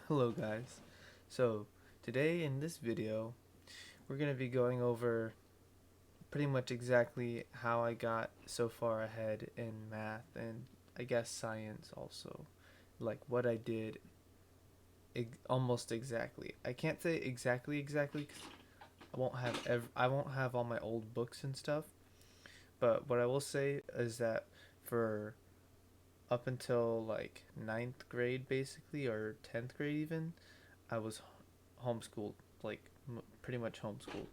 Hello guys. So today in this video we're going to be going over pretty much exactly how I got so far ahead in math and I guess science also. Like what I did almost exactly. I can't say exactly cuz I won't have all my old books and stuff, but what I will say is that for up until like ninth grade basically or 10th grade even, I was homeschooled, like pretty much homeschooled.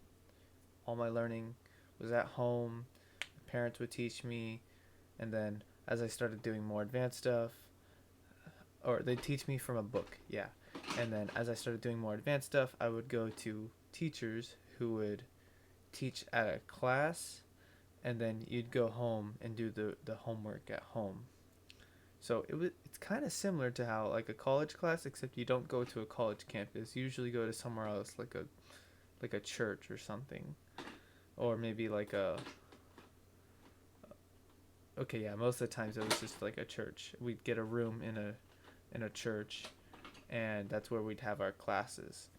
All my learning was at home. Parents would teach me, and then as I started doing more advanced stuff, or they teach me from a book, yeah. And then as I started doing more advanced stuff, I would go to teachers who would teach at a class, and then you'd go home and do the homework at home. So it's kind of similar to how like a college class, except you don't go to a college campus. You usually go to somewhere else, like a church or something, or maybe like a okay, yeah, most of the times it was just like a church. We'd get a room in a church, and that's where we'd have our classes.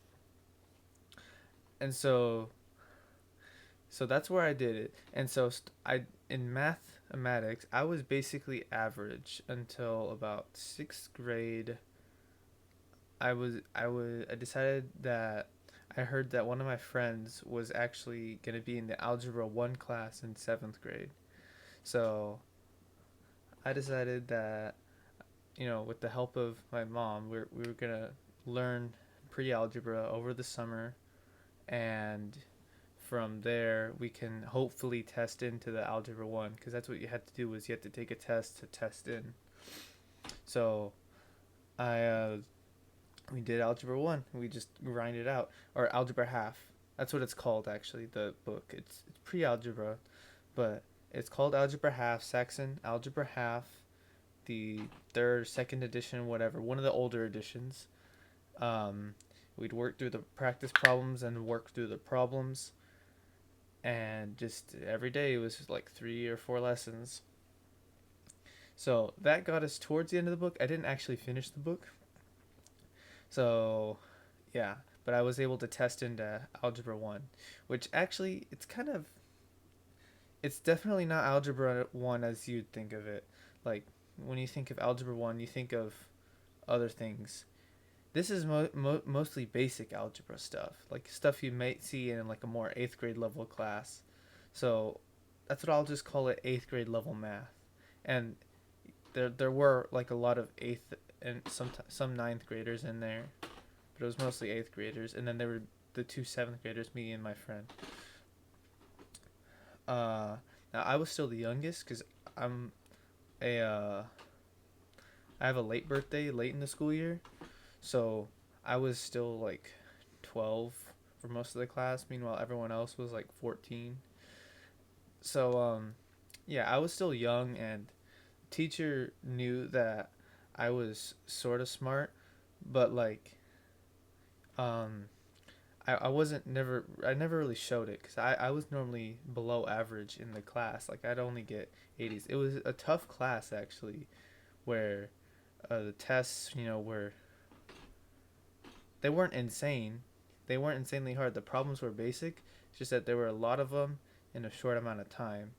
And so that's where I did it. And so I in mathematics I was basically average until about sixth grade. I decided that I heard that one of my friends was actually gonna be in the Algebra I class in seventh grade. So I decided that with the help of my mom, we were gonna learn pre-algebra over the summer, and from there we can hopefully test into the algebra one, because that's what you had to do, was you had to take a test to test in. So I we did algebra one. We just grinded out, or algebra half. That's what it's called actually. The book. It's pre-algebra, but it's called algebra half. Saxon algebra half. The third, second edition, whatever, one of the older editions. Um, we'd work through the practice problems and work through the problems, and just every day it was just like 3 or 4 lessons. So that got us towards the end of the book. I didn't actually finish the book, so yeah, but I was able to test into Algebra One, which actually it's definitely not Algebra One as you'd think of it. Like when you think of Algebra One, you think of other things. This is mostly basic algebra stuff, like stuff you might see in like a more eighth grade level class. So that's what I'll just call it, eighth grade level math. And there were like a lot of eighth and some ninth graders in there, but it was mostly eighth graders. And then there were the two seventh graders, me and my friend. Uh, Now I was still the youngest because I'm a I have a late birthday, late in the school year. So I was still like 12 for most of the class. Meanwhile, everyone else was like 14. So yeah, I was still young, and teacher knew that I was sort of smart, but like um, I wasn't never I never really showed it because I was normally below average in the class. Like I'd only get 80s. It was a tough class actually, where the tests were they weren't insane. They weren't insanely hard. The problems were basic. It's just that there were a lot of them in a short amount of time.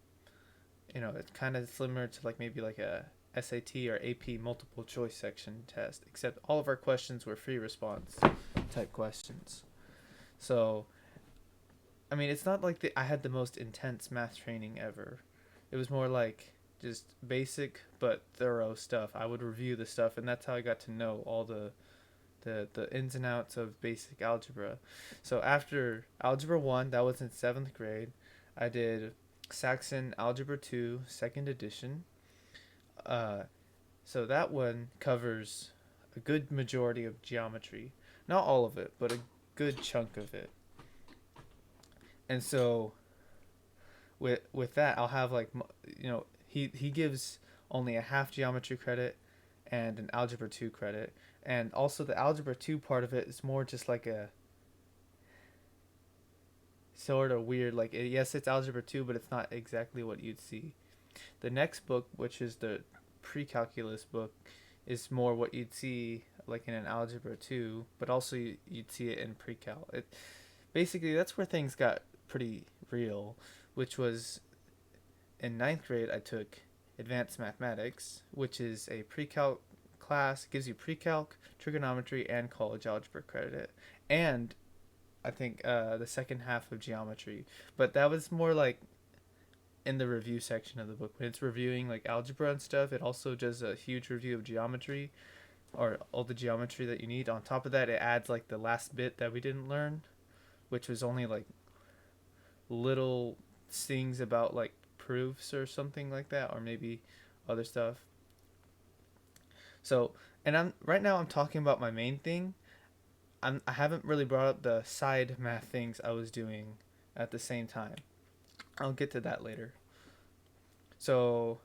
It's kind of similar to like maybe like a SAT or AP multiple choice section test, except all of our questions were free response type questions. So, I mean, it's not like I had the most intense math training ever. It was more like just basic but thorough stuff. I would review the stuff, and that's how I got to know all the ins and outs of basic algebra. So after Algebra 1, that was in 7th grade, I did Saxon Algebra II, second edition. Uh, so that one covers a good majority of geometry. Not all of it, but a good chunk of it. And so with that, I'll have like he gives only a half geometry credit and an algebra 2 credit. And also the algebra 2 part of it is more just like a sort of weird, like yes, it's algebra 2, but it's not exactly what you'd see. The next book, which is the pre-calculus book, is more what you'd see like in an Algebra II, but also you'd see it in pre-cal. It basically that's where things got pretty real, which was in ninth grade I took advanced mathematics, which is a pre-calc class. It gives you pre-calc, trigonometry, and college algebra credit, and I think the second half of geometry. But that was more like in the review section of the book when it's reviewing like algebra and stuff. It also does a huge review of geometry or all the geometry that you need. On top of that, it adds like the last bit that we didn't learn, which was only like little things about like proofs or something like that, or maybe other stuff. So, and I'm right now I'm talking about my main thing. I haven't really brought up the side math things I was doing at the same time. I'll get to that later. So,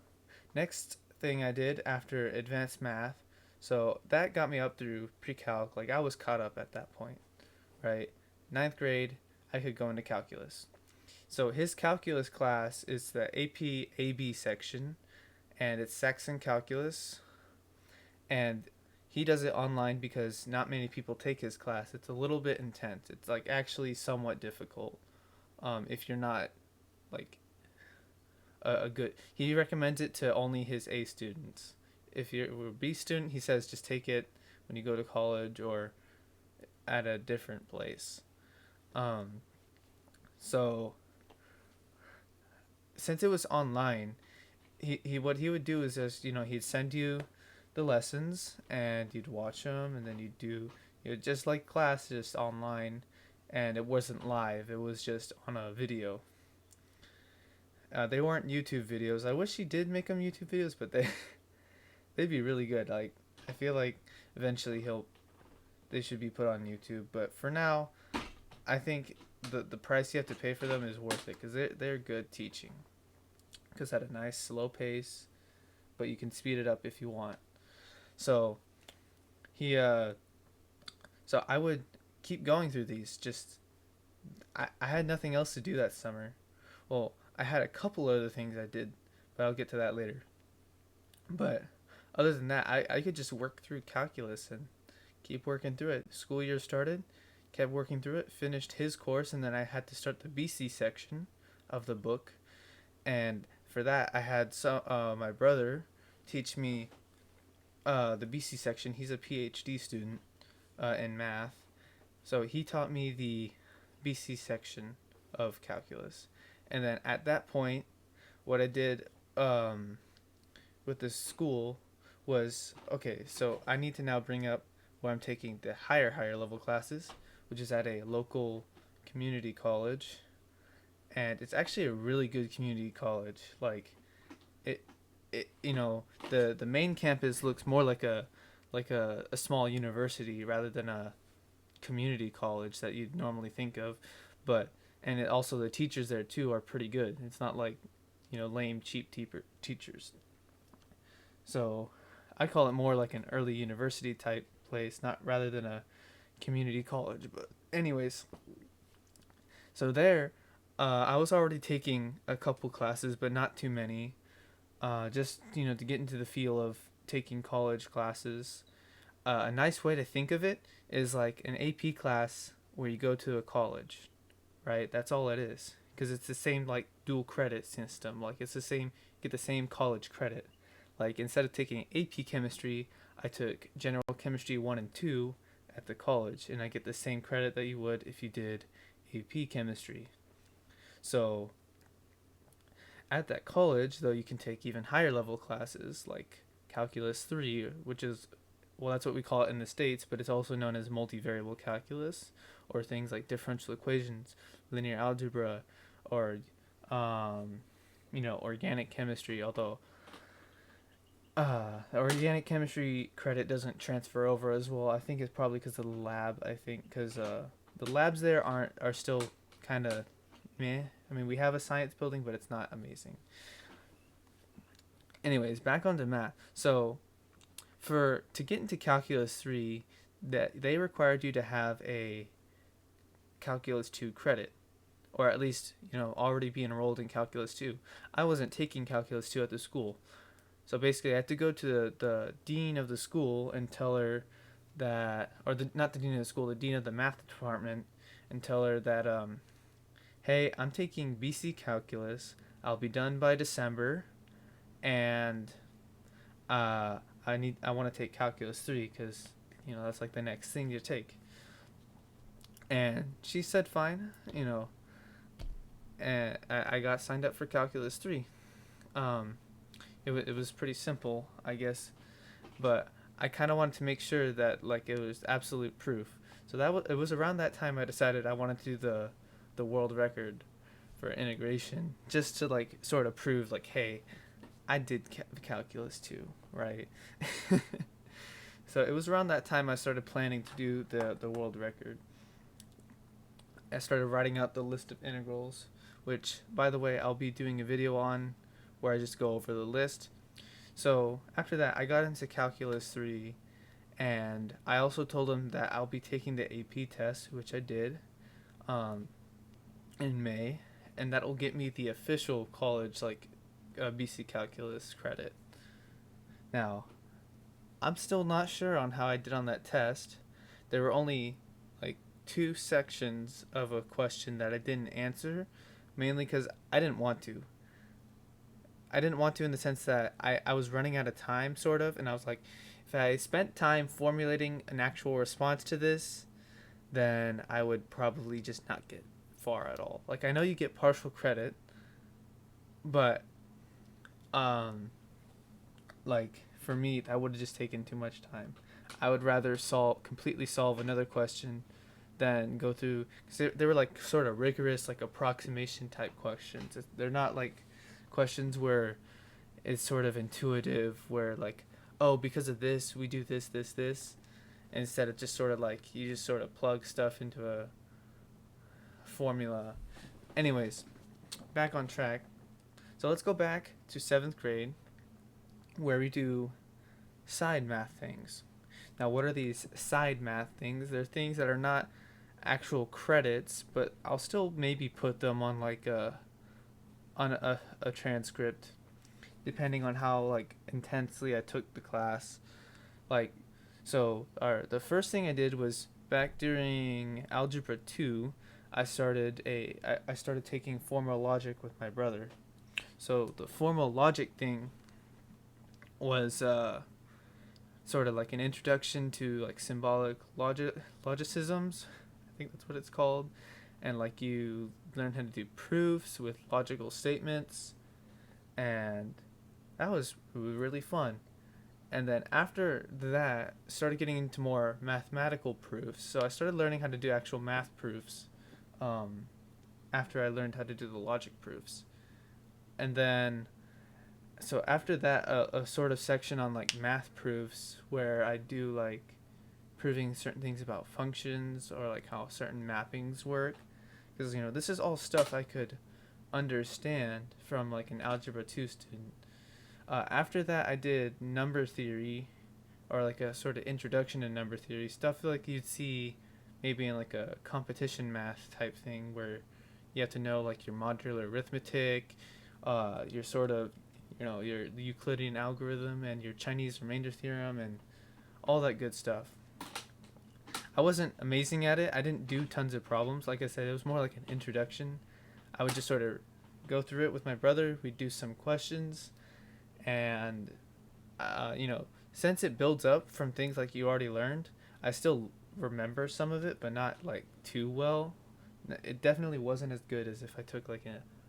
next thing I did after advanced math, so that got me up through pre-calc. Like I was caught up at that point, right? Ninth grade, I could go into calculus. So his calculus class is the AP AB section, and it's Saxon calculus, and he does it online because not many people take his class. It's a little bit intense. It's like actually somewhat difficult if you're not like a good. He recommends it to only his A students. If you're a B student, he says just take it when you go to college or at a different place. Um, so since it was online, he what he would do is just he'd send you the lessons and you'd watch them and then you'd do just like class just online, and it wasn't live. It was just on a video. They weren't YouTube videos. I wish he did make them YouTube videos, but they'd be really good. Like I feel like eventually they should be put on YouTube, but for now, I think the price you have to pay for them is worth it because they're good teaching. Because at a nice slow pace, but you can speed it up if you want. So he so I would keep going through these. Just I had nothing else to do that summer. Well, I had a couple other things I did, but I'll get to that later. But other than that, I could just work through calculus and keep working through it. School year started, kept working through it, finished his course, and then I had to start the BC section of the book. And for that, I had my brother teach me the BC section. He's a PhD student in math, so he taught me the BC section of calculus. And then at that point, what I did with this school was okay. So I need to now bring up where I'm taking the higher level classes, which is at a local community college, and it's actually a really good community college. Like the main campus looks more like a small university rather than a community college that you'd normally think of, but and also the teachers there too are pretty good. It's not like lame cheap teachers. So I call it more like an early university type place, not rather than a community college. But anyways, so there, I was already taking a couple classes, but not too many. Just to get into the feel of taking college classes. A nice way to think of it is like an AP class where you go to a college, right? That's all it is, because it's the same like dual credit system. Like it's the same, get the same college credit. Like instead of taking AP chemistry, I took general chemistry 1 and 2 at the college, and I get the same credit that you would if you did AP chemistry. So at that college, though, you can take even higher level classes like Calculus 3, which is, well, that's what we call it in the States, but it's also known as multivariable calculus, or things like differential equations, linear algebra, or, organic chemistry, although organic chemistry credit doesn't transfer over as well. I think it's probably because of the lab, I think, because the labs there are still kind of meh. I mean, we have a science building, but it's not amazing. Anyways, back onto math. So, to get into Calculus 3, that they required you to have a Calculus 2 credit, or at least already be enrolled in Calculus 2. I wasn't taking Calculus 2 at the school, so basically I had to go to the dean of the school and tell her that, or not the dean of the school, the dean of the math department, and tell her that, hey, I'm taking BC calculus. I'll be done by December, and I want to take calculus 3 because that's like the next thing to take. And she said fine, and I got signed up for calculus 3. It was pretty simple, I guess, but I kind of wanted to make sure that like it was absolute proof. So it was around that time I decided I wanted to do the world record for integration, just to like sort of prove like, hey, I did calculus 2, right? So it was around that time I started planning to do the world record. I started writing out the list of integrals, which, by the way, I'll be doing a video on where I just go over the list. So after that, I got into calculus 3, and I also told him that I'll be taking the AP test, which I did in May, and that'll get me the official college like BC calculus credit. Now, I'm still not sure on how I did on that test. There were only like 2 sections of a question that I didn't answer, mainly because I didn't want to. I didn't want to in the sense that I was running out of time, sort of, and I was like, if I spent time formulating an actual response to this, then I would probably just not get far at all. Like, I know you get partial credit, but, like, for me, that would have just taken too much time. I would rather completely solve another question than go through, because they were, like, sort of rigorous, like, approximation type questions. They're not, like, questions where it's sort of intuitive, where like, oh, because of this we do this, instead of just sort of like you just sort of plug stuff into a formula. Anyways, back on track. So let's go back to 7th grade, where we do side math things. Now, what are these side math things? They're things that are not actual credits, but I'll still maybe put them on like a transcript, depending on how like intensely I took the class. Like, so the first thing I did was back during Algebra II, I started taking formal logic with my brother. So the formal logic thing was sort of like an introduction to like symbolic logicisms. I think that's what it's called. And like you learn how to do proofs with logical statements, and that was really fun. And then after that, started getting into more mathematical proofs. So I started learning how to do actual math proofs after I learned how to do the logic proofs. And then, so after that, a sort of section on like math proofs where I do like proving certain things about functions or like how certain mappings work. Because, this is all stuff I could understand from like an Algebra II student. After that, I did number theory, or like a sort of introduction to number theory, stuff like you'd see maybe in like a competition math type thing where you have to know like your modular arithmetic, your sort of, your the Euclidean algorithm and your Chinese remainder theorem and all that good stuff. I wasn't amazing at it. I didn't do tons of problems. Like I said, it was more like an introduction. I would just sort of go through it with my brother. We'd do some questions. And, since it builds up from things like you already learned, I still remember some of it, but not like too well. It definitely wasn't as good as if I took like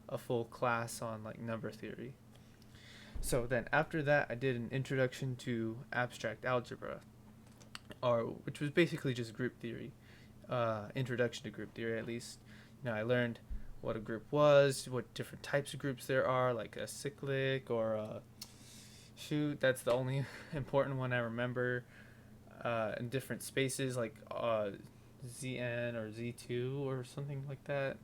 a full class on like number theory. So then after that, I did an introduction to abstract algebra, which was basically just group theory, introduction to group theory at least. I learned what a group was, what different types of groups there are, like a cyclic or that's the only important one I remember, in different spaces like ZN or Z2 or something like that,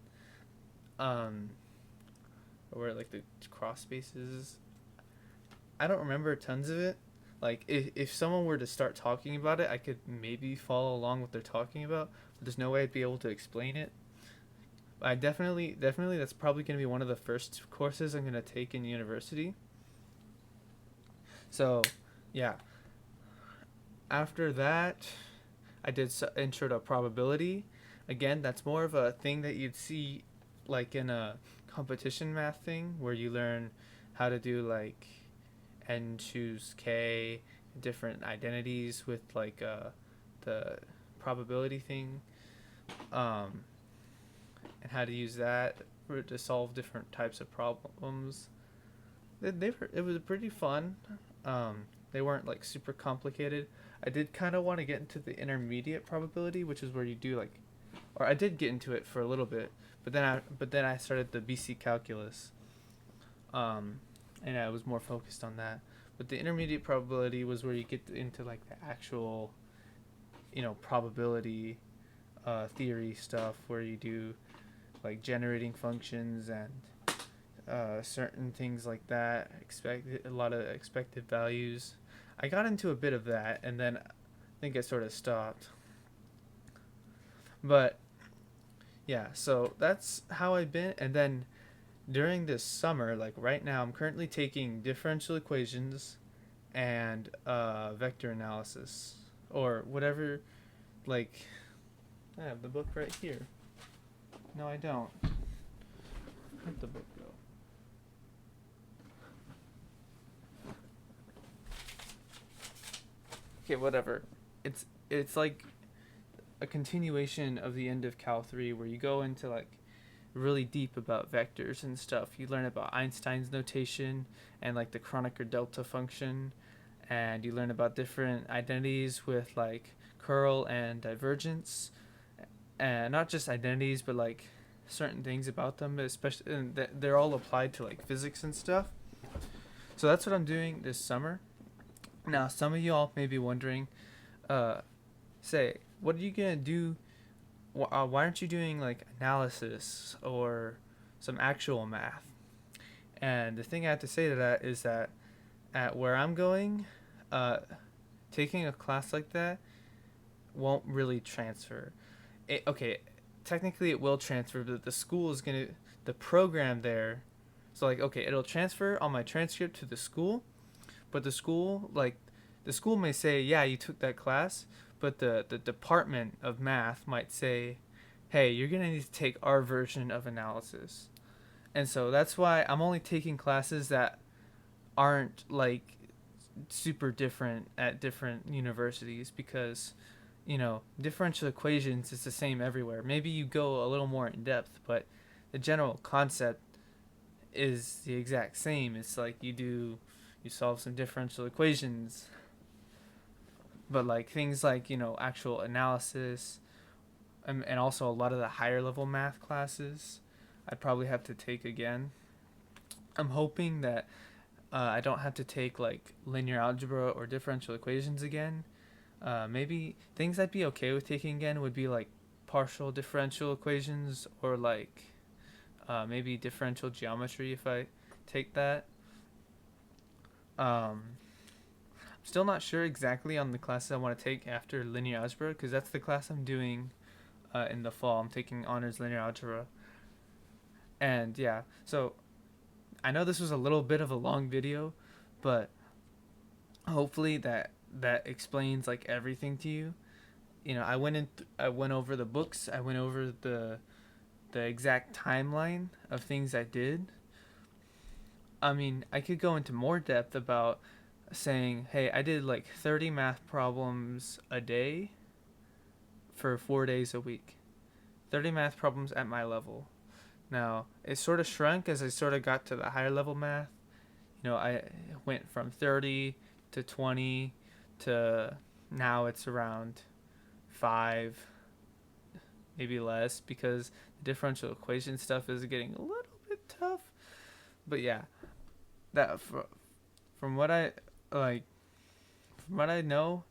or like the cross spaces. I don't remember tons of it. Like, if someone were to start talking about it, I could maybe follow along what they're talking about, but there's no way I'd be able to explain it. I definitely, that's probably going to be one of the first courses I'm going to take in university. So, yeah. After that, I did intro to probability. Again, that's more of a thing that you'd see like in a competition math thing where you learn how to do like n choose k, different identities with like the probability thing, um, and how to use that to solve different types of problems. It was pretty fun. They weren't like super complicated. I did kind of want to get into the intermediate probability, which is where you do like, or I did get into it for a little bit, but then I started the BC calculus, um, and I was more focused on that. But the intermediate probability was where you get into like the actual, probability, theory stuff, where you do like generating functions and certain things like that. A lot of expected values. I got into a bit of that, and then I think I sort of stopped. But yeah, so that's how I've been. And then during this summer, like right now, I'm currently taking differential equations and vector analysis or whatever. Like, I have the book right here. No, I don't. Where'd the book go? Okay, whatever. It's like a continuation of the end of Cal 3 where you go into like really deep about vectors and stuff. You learn about Einstein's notation and like the Kronecker delta function, and you learn about different identities with like curl and divergence, and not just identities but like certain things about them, especially, and they're all applied to like physics and stuff. So that's what I'm doing this summer. Now, some of y'all may be wondering, say, what are you gonna do? Why aren't you doing like analysis or some actual math? And the thing I have to say to that is that at where I'm going, taking a class like that won't really transfer. Okay, technically it will transfer, but the program there. So like, okay, it'll transfer on my transcript to the school, but the school may say, yeah, you took that class, but the department of math might say, hey, you're going to need to take our version of analysis. And so that's why I'm only taking classes that aren't like super different at different universities, because differential equations is the same everywhere. Maybe you go a little more in depth, but the general concept is the exact same. It's like you solve some differential equations, but like things like actual analysis, and also a lot of the higher level math classes I'd probably have to take again. I'm hoping that I don't have to take like linear algebra or differential equations again. Maybe things I'd be okay with taking again would be like partial differential equations, or like maybe differential geometry if I take that. I'm still not sure exactly on the classes I want to take after linear algebra, because that's the class I'm doing in the fall. I'm taking honors linear algebra. And yeah, so I know this was a little bit of a long video, but hopefully that explains like everything to you. I went over the books, I went over the exact timeline of things I did. I mean, I could go into more depth about saying, hey, I did like 30 math problems a day for 4 days a week. 30 math problems at my level. Now, it sort of shrunk as I sort of got to the higher level math. I went from 30 to 20 to now it's around 5, maybe less, because the differential equation stuff is getting a little bit tough. But yeah, that from what I like, from what I know,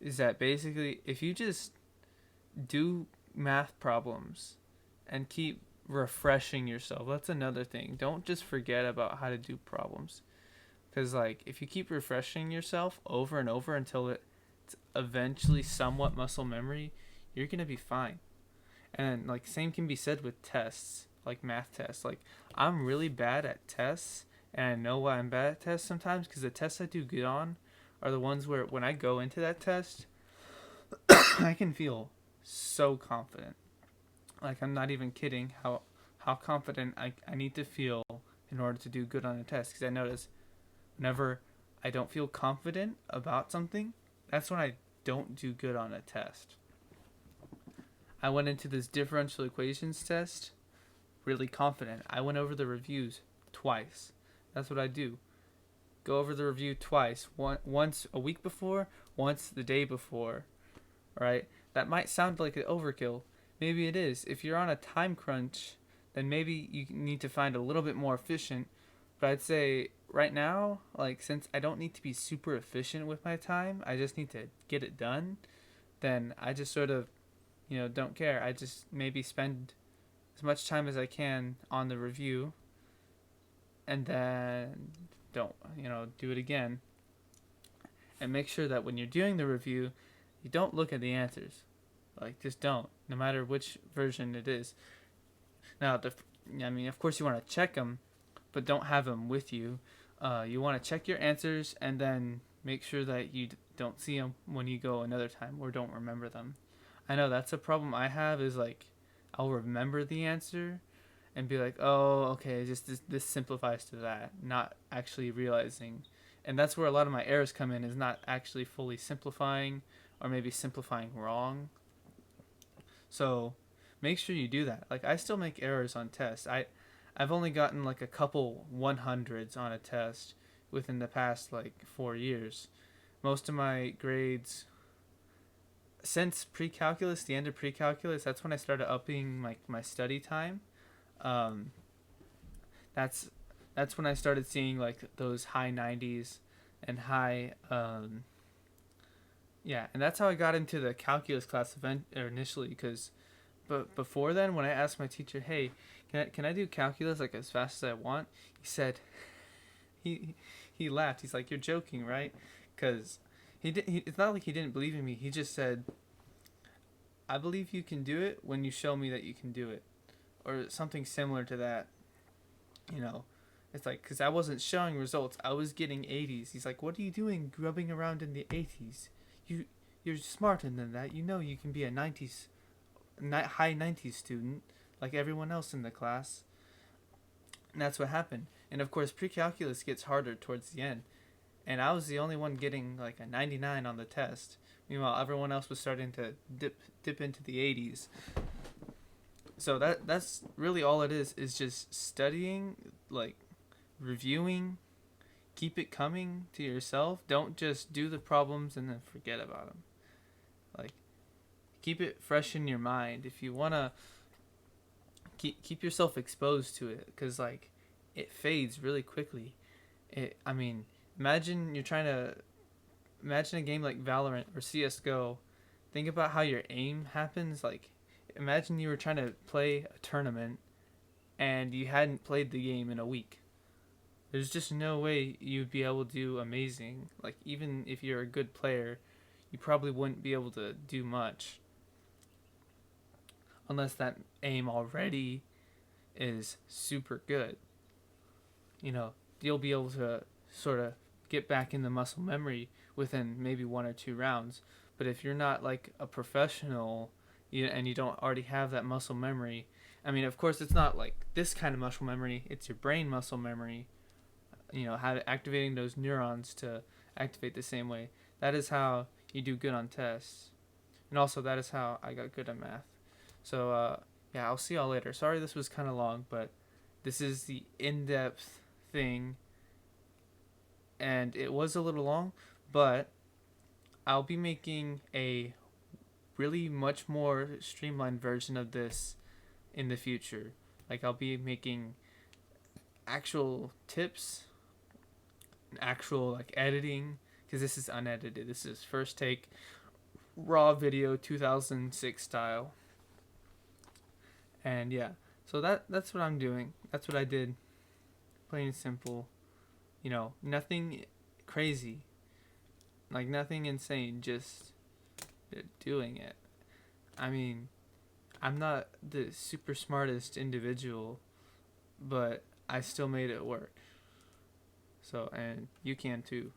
is that basically if you just do math problems and keep refreshing yourself, that's another thing. Don't just forget about how to do problems, because like if you keep refreshing yourself over and over until it's eventually somewhat muscle memory, you're gonna be fine. And like same can be said with tests, like math tests. Like I'm really bad at tests, and I know why I'm bad at tests sometimes, because the tests I do good on are the ones where when I go into that test, I can feel so confident. Like, I'm not even kidding how confident I need to feel in order to do good on a test. Because I notice whenever I don't feel confident about something, that's when I don't do good on a test. I went into this differential equations test really confident. I went over the reviews twice. That's what I do. Go over the review twice. Once a week before, once the day before. Right? That might sound like an overkill. Maybe it is. If you're on a time crunch, then maybe you need to find a little bit more efficient. But I'd say right now, like, since I don't need to be super efficient with my time, I just need to get it done, then I just sort of, don't care. I just maybe spend as much time as I can on the review and then don't, do it again. And make sure that when you're doing the review, you don't look at the answers. Like, just don't, no matter which version it is. Now, of course you want to check them, but don't have them with you. You want to check your answers and then make sure that you don't see them when you go another time or don't remember them. I know that's a problem I have is like I'll remember the answer and be like, oh, okay, just this simplifies to that, not actually realizing. And that's where a lot of my errors come in, is not actually fully simplifying or maybe simplifying wrong. So make sure you do that. Like, I still make errors on tests. I've only gotten like a couple 100s on a test within the past like 4 years. Most of my grades since pre-calculus, the end of pre-calculus, that's when I started upping like my study time. Um, that's that's when I started seeing like those high 90s and high yeah, and that's how I got into the calculus class initially. Because but before then, when I asked my teacher, hey, can I do calculus like as fast as I want, he said, he laughed. He's like, you're joking, right? Because it's not like he didn't believe in me. He just said, I believe you can do it when you show me that you can do it, or something similar to that. You know, it's like, because I wasn't showing results, I was getting 80s. He's like, what are you doing grubbing around in the 80s? You're smarter than that. You know you can be a high 90s student like everyone else in the class. And that's what happened. And of course, pre-calculus gets harder towards the end. And I was the only one getting like a 99 on the test. Meanwhile, everyone else was starting to dip into the 80s. So that's really all it is just studying, like reviewing, keep it coming to yourself. Don't just do the problems and then forget about them. Like, keep it fresh in your mind. If you want to keep yourself exposed to it, because like it fades really quickly. Imagine a game like Valorant or CS:GO. Think about how your aim happens. Like, imagine you were trying to play a tournament and you hadn't played the game in a week. There's just no way you'd be able to do amazing. Like, even if you're a good player, you probably wouldn't be able to do much unless that aim already is super good. You'll be able to sort of get back in the muscle memory within maybe 1 or 2 rounds. But if you're not like a professional, and you don't already have that muscle memory, of course, it's not like this kind of muscle memory. It's your brain muscle memory. Activating those neurons to activate the same way. That is how you do good on tests. And also, that is how I got good at math. So, yeah, I'll see y'all later. Sorry this was kind of long, but this is the in-depth thing. And it was a little long, but I'll be making a really much more streamlined version of this in the future. Like, I'll be making actual tips, actual like editing, because this is unedited. This is first take, raw video, 2006 style. And yeah, so that's what I'm doing. That's what I did. Plain and simple. Nothing crazy. Like, nothing insane, just doing it. I'm not the super smartest individual, but I still made it work. So, and you can too.